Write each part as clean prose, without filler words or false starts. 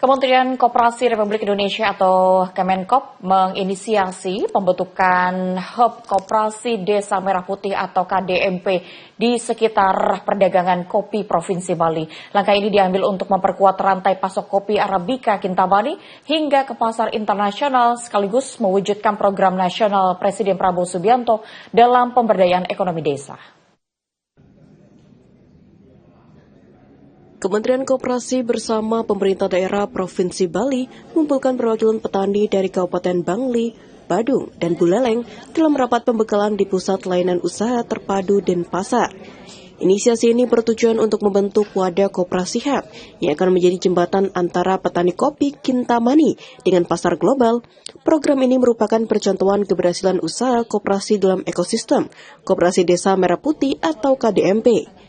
Kementerian Koperasi Republik Indonesia atau Kemenkop menginisiasi pembentukan Hub Koperasi Desa Merah Putih atau KDMP di sekitar perdagangan kopi Provinsi Bali. Langkah ini diambil untuk memperkuat rantai pasok kopi Arabica Kintamani hingga ke pasar internasional sekaligus mewujudkan program nasional Presiden Prabowo Subianto dalam pemberdayaan ekonomi desa. Kementerian Koperasi bersama pemerintah daerah Provinsi Bali mengumpulkan perwakilan petani dari Kabupaten Bangli, Badung, dan Buleleng dalam rapat pembekalan di Pusat Layanan Usaha Terpadu Denpasar. Inisiasi ini bertujuan untuk membentuk wadah koperasi hub yang akan menjadi jembatan antara petani kopi Kintamani dengan pasar global. Program ini merupakan percontohan keberhasilan usaha koperasi dalam ekosistem Koperasi Desa Merah Putih atau KDMP.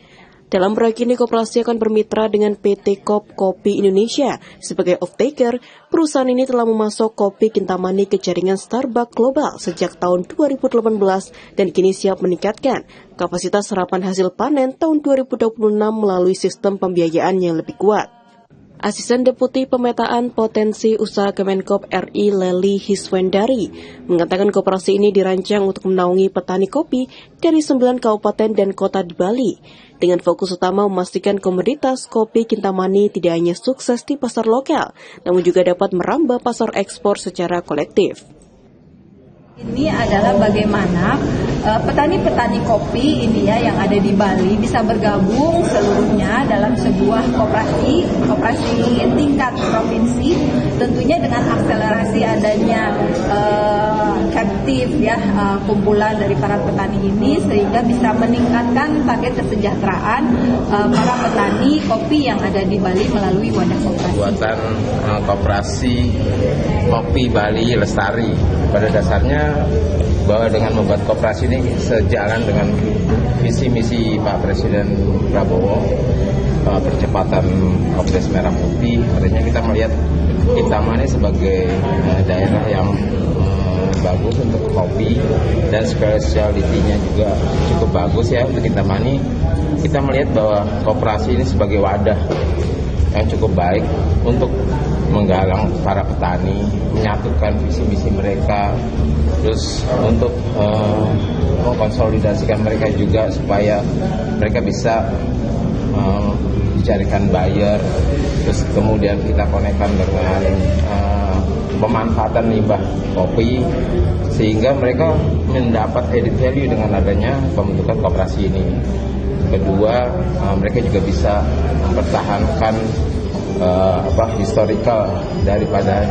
Dalam proyek ini, koperasi akan bermitra dengan PT Kop Kopi Indonesia sebagai off-taker. Perusahaan ini telah memasok kopi Kintamani ke jaringan Starbucks Global sejak tahun 2018 dan kini siap meningkatkan kapasitas serapan hasil panen tahun 2026 melalui sistem pembiayaan yang lebih kuat. Asisten Deputi Pemetaan Potensi Usaha Kemenkop RI Leli Hiswendari mengatakan koperasi ini dirancang untuk menaungi petani kopi dari 9 kabupaten dan kota di Bali, dengan fokus utama memastikan komoditas kopi Kintamani tidak hanya sukses di pasar lokal, namun juga dapat merambah pasar ekspor secara kolektif. Ini adalah bagaimana petani-petani kopi ini ya yang ada di Bali bisa bergabung seluruhnya dalam sebuah koperasi tingkat provinsi, tentunya dengan akselerasi adanya captive ya kumpulan dari para petani ini sehingga bisa meningkatkan target kesejahteraan para petani kopi yang ada di Bali melalui wadah koperasi. Buatan koperasi kopi Bali Lestari pada dasarnya bahwa dengan membuat koperasi ini sejalan dengan visi misi Pak Presiden Prabowo, percepatan Koperasi Merah Putih. Artinya kita melihat Kintamani sebagai daerah yang bagus untuk kopi dan speciality-nya juga cukup bagus ya untuk Kintamani. Kita melihat bahwa koperasi ini sebagai wadah yang cukup baik untuk menggalang para petani, menyatukan visi misi mereka, terus untuk mengkonsolidasikan mereka juga supaya mereka bisa dicarikan buyer, terus kemudian kita konekkan dengan pemanfaatan limbah kopi sehingga mereka mendapat added value dengan adanya pembentukan koperasi ini. Kedua, mereka juga bisa mempertahankan historical daripada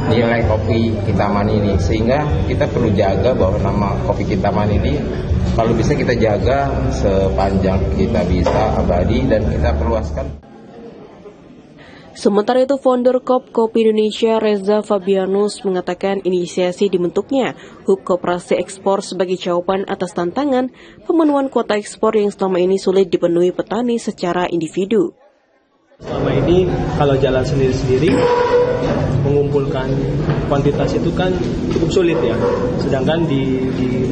nilai kopi Kintamani ini, sehingga kita perlu jaga bahwa nama kopi Kintamani ini kalau bisa kita jaga sepanjang kita bisa abadi dan kita perluaskan. Sementara itu, founder Kop Kopi Indonesia Reza Fabianus mengatakan inisiasi dibentuknya Hub Koperasi Ekspor sebagai jawaban atas tantangan pemenuhan kuota ekspor yang selama ini sulit dipenuhi petani secara individu. Selama ini kalau jalan sendiri-sendiri mengumpulkan kuantitas itu kan cukup sulit ya. Sedangkan di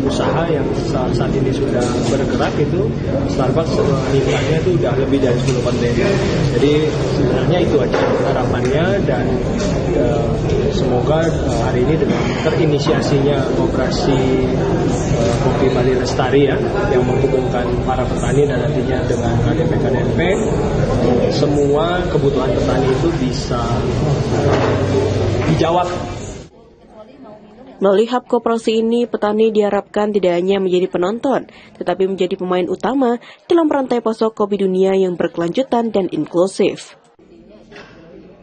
usaha yang saat ini sudah bergerak itu Starbucks meningkatnya itu udah lebih dari 10 kontainer. Jadi sebenarnya itu aja harapannya dan semoga hari ini dengan terinisiasinya operasi Kopi Bali Lestari ya yang menghubungkan para petani dan nantinya dengan KDMP semua kebutuhan petani itu bisa dijawab. Melalui hub koperasi ini, petani diharapkan tidak hanya menjadi penonton, tetapi menjadi pemain utama dalam rantai pasok kopi dunia yang berkelanjutan dan inklusif.